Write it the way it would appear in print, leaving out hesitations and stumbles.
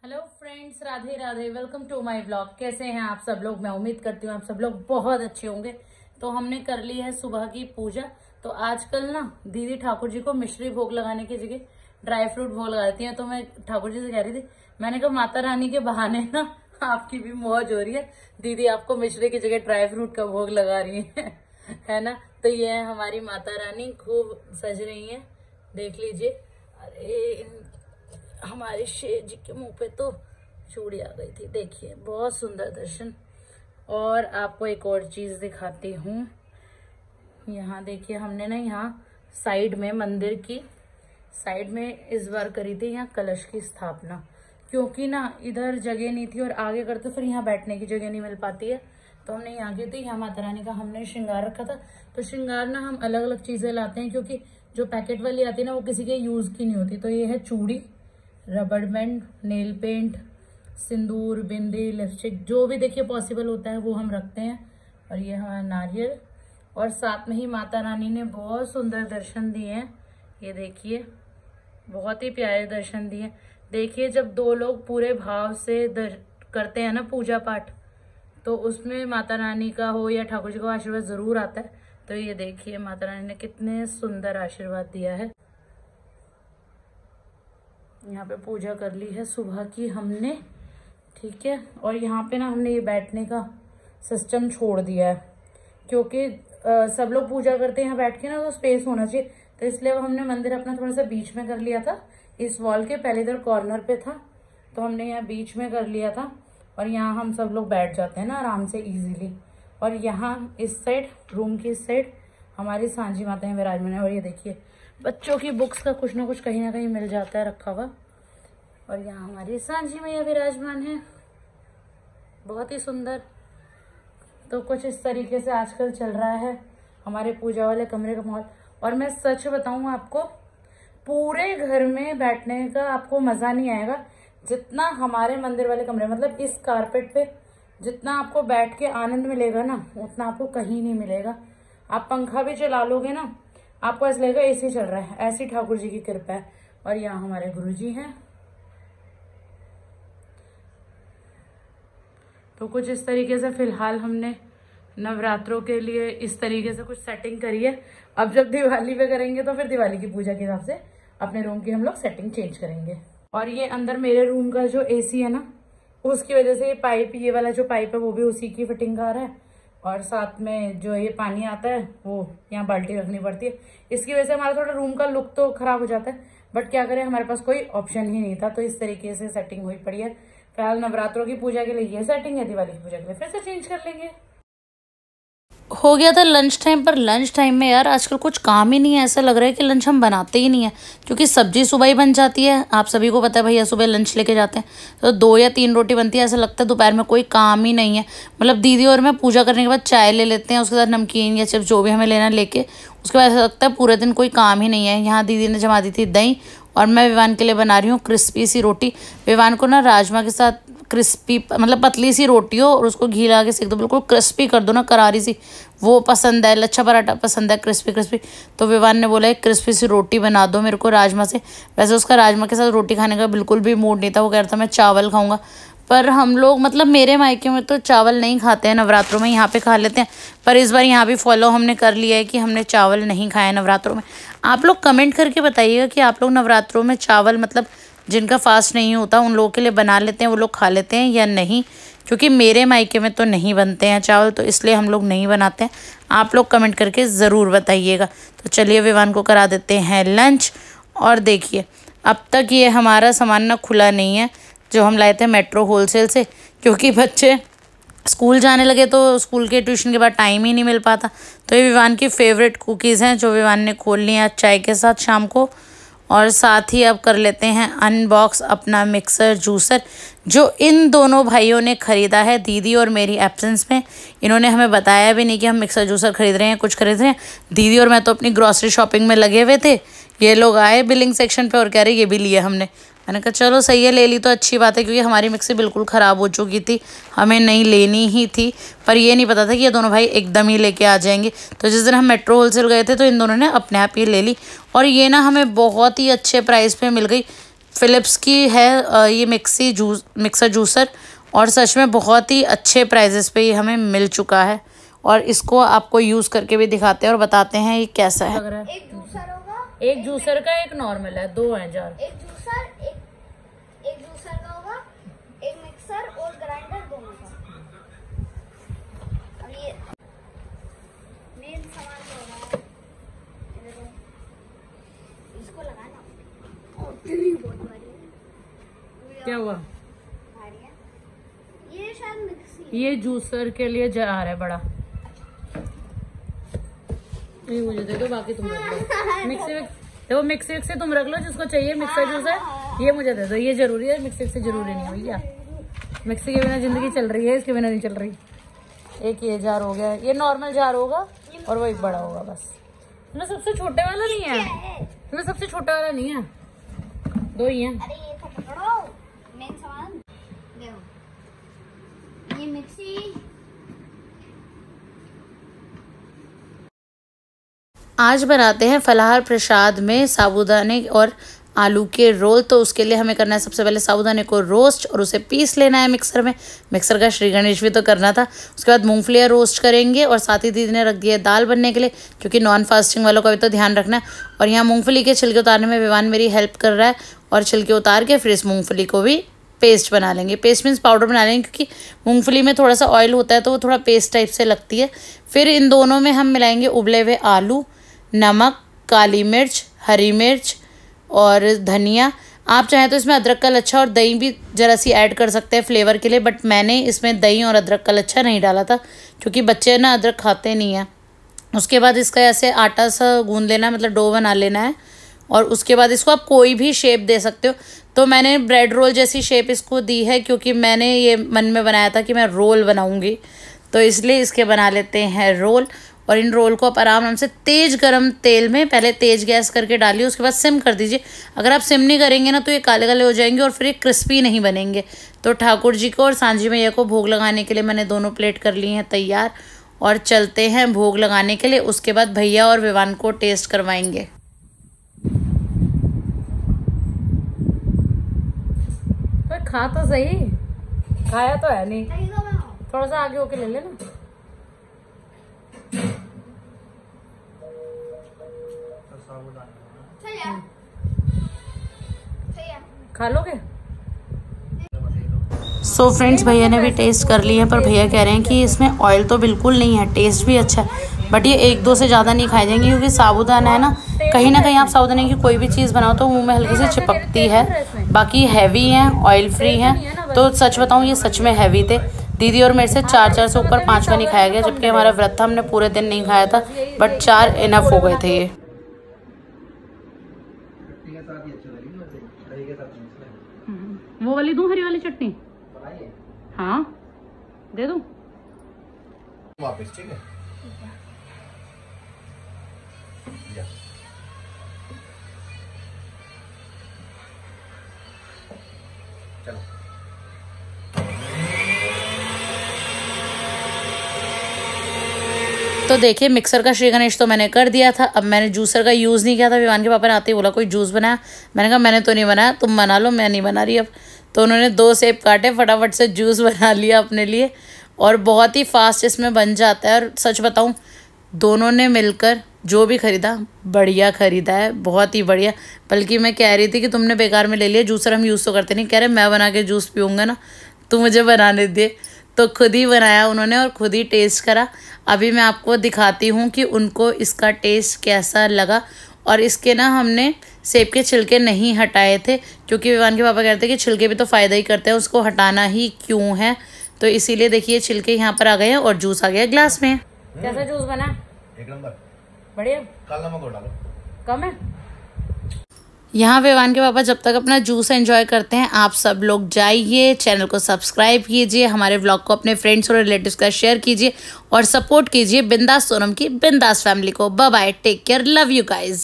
Hello friends, Radhe Radhe. Welcome to my blog. कैसे हैं आप सब लोग? मैं उम्मीद करती हूँ आप सब लोग बहुत अच्छे होंगे। तो हमने कर ली है सुबह की पूजा। तो आजकल ना दीदी ठाकुर जी को मिश्री भोग लगाने की जगह ड्राई फ्रूट भोग लगाती हैं। तो मैं ठाकुर जी से कह रही थी, मैंने कहा माता रानी के बहाने ना आपकी भी मौज हो रही है। दीदी आपको मिश्री की जगह ड्राई फ्रूट का भोग लगा रही है ना। तो ये है हमारी माता रानी, खूब सज रही है, देख लीजिए। अरे हमारे शेर जी के मुंह पे तो चूड़ी आ गई थी, देखिए बहुत सुंदर दर्शन। और आपको एक और चीज दिखाती हूँ। यहाँ देखिए, हमने ना यहाँ साइड में मंदिर की साइड में इस बार करी थी यहाँ कलश की स्थापना, क्योंकि ना इधर जगह नहीं थी और आगे करते फिर यहाँ बैठने की जगह नहीं मिल पाती है। तो हमने यहाँ की थी, यहाँ माता रानी का हमने श्रृंगार रखा था। तो श्रृंगार ना हम अलग अलग चीजें लाते हैं, क्योंकि जो पैकेट वाली आती है ना वो किसी के यूज की नहीं होती। तो ये है चूड़ी, रबड़ बैंड, नेल पेंट, सिंदूर, बिंदी, लिपस्टिक, जो भी देखिए पॉसिबल होता है वो हम रखते हैं। और ये हमारा नारियल, और साथ में ही माता रानी ने बहुत सुंदर दर्शन दिए हैं। ये देखिए बहुत ही प्यारे दर्शन दिए। देखिए जब दो लोग पूरे भाव से करते हैं ना पूजा पाठ, तो उसमें माता रानी का हो या ठाकुर जी का आशीर्वाद जरूर आता है। तो ये देखिए माता रानी ने कितने सुंदर आशीर्वाद दिया है। यहाँ पे पूजा कर ली है सुबह की हमने, ठीक है। और यहाँ पे ना हमने ये बैठने का सिस्टम छोड़ दिया है, क्योंकि सब लोग पूजा करते हैं यहाँ बैठ के ना, तो स्पेस होना चाहिए। तो इसलिए हमने मंदिर अपना थोड़ा सा बीच में कर लिया था, इस वॉल के। पहले इधर कॉर्नर पे था, तो हमने यहाँ बीच में कर लिया था। और यहाँ हम सब लोग बैठ जाते हैं ना आराम से, इजीली। और यहाँ इस साइड, रूम की इस साइड हमारी सांझी माता है विराजमान है। और ये देखिए बच्चों की बुक्स का कुछ ना कुछ कहीं ना कहीं मिल जाता है रखा हुआ। और यहाँ हमारी सांझी मैया विराजमान है, बहुत ही सुंदर। तो कुछ इस तरीके से आजकल चल रहा है हमारे पूजा वाले कमरे का माहौल। और मैं सच बताऊं आपको, पूरे घर में बैठने का आपको मजा नहीं आएगा जितना हमारे मंदिर वाले कमरे, मतलब इस कारपेट पे जितना आपको बैठ के आनंद मिलेगा ना, उतना आपको कहीं नहीं मिलेगा। आप पंखा भी चला लोगे ना, आपको ऐसा लगेगा एसी चल रहा है, ऐसी ठाकुर जी की कृपा है। और यहाँ हमारे गुरु जी हैं। तो कुछ इस तरीके से फिलहाल हमने नवरात्रों के लिए इस तरीके से कुछ सेटिंग करी है। अब जब दिवाली पे करेंगे तो फिर दिवाली की पूजा के हिसाब से अपने रूम की हम लोग सेटिंग चेंज करेंगे। और ये अंदर मेरे रूम का जो एसी है ना, उसकी वजह से ये पाइप, ये वाला जो पाइप है वो भी उसी की फिटिंग का आ रहा है। और साथ में जो ये पानी आता है वो यहाँ बाल्टी रखनी पड़ती है। इसकी वजह से हमारा थोड़ा रूम का लुक तो खराब हो जाता है, बट क्या करें, हमारे पास कोई ऑप्शन ही नहीं था। तो इस तरीके से सेटिंग हुई पड़ी है। फिलहाल नवरात्रों की पूजा के लिए ये सेटिंग है, दिवाली की पूजा के लिए फिर से चेंज कर लेंगे। हो गया था लंच टाइम पर। लंच टाइम में यार आजकल कुछ काम ही नहीं है, ऐसा लग रहा है कि लंच हम बनाते ही नहीं है, क्योंकि सब्जी सुबह ही बन जाती है। आप सभी को पता है भैया सुबह लंच लेके जाते हैं, तो 2 या 3 रोटी बनती है। ऐसा लगता है दोपहर में कोई काम ही नहीं है। मतलब दीदी और मैं पूजा करने के बाद चाय ले लेते हैं, उसके साथ नमकीन या चिप्स जो भी हमें लेना लेके, उसके बाद ऐसा लगता है पूरे दिन कोई काम ही नहीं है। यहाँ दीदी ने जमा दी थी दही, और मैं विवान के लिए बना रही हूँ क्रिस्पी सी रोटी। विवान को ना राजमा के साथ क्रिस्पी, मतलब पतली सी रोटी हो और उसको घी लगा के सेक दो, बिल्कुल क्रिस्पी कर दो ना, करारी सी, वो पसंद है। लच्छा पराठा पसंद है, क्रिस्पी क्रिस्पी। तो विवान ने बोला एक क्रिस्पी सी रोटी बना दो मेरे को राजमा से। वैसे उसका राजमा के साथ रोटी खाने का बिल्कुल भी मूड नहीं था, वो कह रहा था मैं चावल खाऊंगा। पर हम लोग, मतलब मेरे मायके में तो चावल नहीं खाते हैं नवरात्रों में, यहाँ पे खा लेते हैं। पर इस बार यहाँ भी फॉलो हमने कर लिया है कि हमने चावल नहीं खाए नवरात्रों में। आप लोग कमेंट करके बताइएगा कि आप लोग नवरात्रों में चावल, मतलब जिनका फास्ट नहीं होता उन लोगों के लिए बना लेते हैं, वो लोग खा लेते हैं या नहीं। क्योंकि मेरे मायके में तो नहीं बनते हैं चावल, तो इसलिए हम लोग नहीं बनाते हैं। आप लोग कमेंट करके ज़रूर बताइएगा। तो चलिए विवान को करा देते हैं लंच। और देखिए अब तक ये हमारा सामान ना खुला नहीं है, जो हम लाए थे मेट्रो होलसेल से, क्योंकि बच्चे स्कूल जाने लगे तो स्कूल के ट्यूशन के बाद टाइम ही नहीं मिल पाता। तो ये विवान की फेवरेट कुकीज़ हैं, जो विवान ने खोल ली हैं चाय के साथ शाम को। और साथ ही अब कर लेते हैं अनबॉक्स अपना मिक्सर जूसर, जो इन दोनों भाइयों ने ख़रीदा है दीदी और मेरी एब्सेंस में। इन्होंने हमें बताया भी नहीं कि हम मिक्सर जूसर खरीद रहे हैं, कुछ खरीद रहे हैं। दीदी और मैं तो अपनी ग्रॉसरी शॉपिंग में लगे हुए थे। ये लोग आए बिलिंग सेक्शन पे और कह रहे ये भी लिए हमने। मैंने कहा चलो सही है, ले ली तो अच्छी बात है, क्योंकि हमारी मिक्सी बिल्कुल ख़राब हो चुकी थी, हमें नहीं लेनी ही थी। पर ये नहीं पता था कि ये दोनों भाई एकदम ही लेके आ जाएंगे। तो जिस दिन हम मेट्रो होलसेल गए थे तो इन दोनों ने अपने आप ये ले ली। और ये ना हमें बहुत ही अच्छे प्राइस पे मिल गई। फ़िलिप्स की है ये मिक्सर जूसर, और सच में बहुत ही अच्छे प्राइजेस पे ये हमें मिल चुका है। और इसको आपको यूज़ करके भी दिखाते हैं और बताते हैं ये कैसा है। एक जूसर होगा, एक जूसर का एक नॉर्मल है, 2 हैं जार। एक जूसर का होगा, एक मिक्सर और ग्राइंडर दोनों का। अब ये मेन सामान जो होगा इसको लगाना। और बहुत भारी है। क्या हुआ? भारी है ये, शायद मिक्सी। ये जूसर के लिए जार है बड़ा। ये मुझे दे दो, बाकी तुम रख लो। मिक्सी देखो, मिक्सी से तुम रख लो जिसको चाहिए। मिक्सर जूसर ये मुझे दे दो, ये जरूरी है, मिक्सी से जरूरी नहीं है भैया। मिक्सी के बिना जिंदगी चल रही है, इसके बिना नहीं चल रही। एक ये जार हो गया, ये नॉर्मल जार होगा और वो एक बड़ा होगा बस। तुम्हें सबसे छोटे वाला नहीं है, तुम्हें सबसे छोटा वाला नहीं है, 2 ही हैं। अरे ये तो पकड़ो मेन सामान। देखो ये मिक्सी। आज बनाते हैं फलाहार प्रसाद में साबूदाने और आलू के रोल। तो उसके लिए हमें करना है सबसे पहले साबूदाने को रोस्ट और उसे पीस लेना है मिक्सर में। मिक्सर का श्री गणेश भी तो करना था। उसके बाद मूंगफलियाँ रोस्ट करेंगे और साथ ही दीदी ने रख दिया दाल बनने के लिए, क्योंकि नॉन फास्टिंग वालों का भी तो ध्यान रखना है। और यहाँ मूंगफली के छिलके उतारने में विवान मेरी हेल्प कर रहा है, और छिलके उतार के फिर इस मूँगफली को भी पेस्ट बना लेंगे। पेस्ट मीन्स पाउडर बना लेंगे, क्योंकि मूंगफली में थोड़ा सा ऑयल होता है तो वो थोड़ा पेस्ट टाइप से लगती है। फिर इन दोनों में हम मिलाएंगे उबले हुए आलू, नमक, काली मिर्च, हरी मिर्च और धनिया। आप चाहें तो इसमें अदरक का लच्छा और दही भी ज़रा सी ऐड कर सकते हैं फ्लेवर के लिए, बट मैंने इसमें दही और अदरक का लच्छा नहीं डाला था क्योंकि बच्चे ना अदरक खाते नहीं हैं। उसके बाद इसका ऐसे आटा सा गूंद लेना है, मतलब डो बना लेना है, और उसके बाद इसको आप कोई भी शेप दे सकते हो। तो मैंने ब्रेड रोल जैसी शेप इसको दी है, क्योंकि मैंने ये मन में बनाया था कि मैं रोल बनाऊँगी, तो इसलिए इसके बना लेते हैं रोल। और इन रोल को आप आराम से तेज़ गरम तेल में पहले तेज़ गैस करके डालिए, उसके बाद सिम कर दीजिए। अगर आप सिम नहीं करेंगे ना तो ये काले काले हो जाएंगे और फिर ये क्रिस्पी नहीं बनेंगे। तो ठाकुर जी को और सांझी मैया को भोग लगाने के लिए मैंने दोनों प्लेट कर ली हैं तैयार, और चलते हैं भोग लगाने के लिए। उसके बाद भैया और विवान को टेस्ट करवाएंगे। तो खा तो सही, खाया तो है नहीं, थोड़ा सा आगे होके ले लेना। खा लोगे? सो फ्रेंड्स, भैया ने भी टेस्ट कर लिए हैं, पर भैया कह रहे हैं कि इसमें ऑयल तो बिल्कुल नहीं है, टेस्ट भी अच्छा है, बट ये 1-2 से ज़्यादा नहीं खाए जाएंगे, क्योंकि साबूदाना है ना, कहीं ना कहीं आप साबूदाने की कोई भी चीज़ बनाओ तो मुंह में हल्की सी चिपकती है। बाकी हैवी हैं, ऑयल फ्री हैं, तो सच बताऊँ ये सच में हैवी थे। दीदी और मेरे से 4 से ऊपर 5 का नहीं खाया गया, जबकि हमारा व्रत था, हमने पूरे दिन नहीं खाया था, बट 4 इनफ हो गए थे ये। वो वाली दूं, हरी वाली चटनी? हाँ दे दूं वापस, ठीक है? चलो। तो देखिए, मिक्सर का श्री गणेश तो मैंने कर दिया था। अब मैंने जूसर का यूज़ नहीं किया था। विवान के पापा ने आते ही बोला कोई जूस बनाया। मैंने कहा मैंने तो नहीं बनाया, तुम बना लो, मैं नहीं बना रही अब। तो उन्होंने 2 सेब काटे, फटाफट से जूस बना लिया अपने लिए, और बहुत ही फास्ट इसमें बन जाता है। और सच बताऊँ, दोनों ने मिलकर जो भी ख़रीदा बढ़िया ख़रीदा है, बहुत ही बढ़िया। बल्कि मैं कह रही थी कि तुमने बेकार में ले लिया, जूसर हम यूज़ तो करते नहीं। कह रहे मैं बना के जूस पीऊँगा ना, तू मुझे बनाने दे। तो खुद ही बनाया उन्होंने और खुद ही टेस्ट करा। अभी मैं आपको दिखाती हूँ कि उनको इसका टेस्ट कैसा लगा। और इसके ना हमने सेब के छिलके नहीं हटाए थे, क्योंकि विवान के पापा कहते हैं कि छिलके भी तो फ़ायदा ही करते हैं, उसको हटाना ही क्यों है। तो इसीलिए देखिए छिलके यहाँ पर आ गए हैं और जूस आ गया ग्लास में। कैसा जूस बना? एक नंबर, बढ़िया। काला नमक डालो, कम है। यहाँ विवान के पापा जब तक अपना जूस एंजॉय करते हैं, आप सब लोग जाइए, चैनल को सब्सक्राइब कीजिए, हमारे व्लॉग को अपने फ्रेंड्स और रिलेटिव्स का शेयर कीजिए, और सपोर्ट कीजिए बिंदास सोनम की बिंदास फैमिली को। Bye bye, take care, love you guys.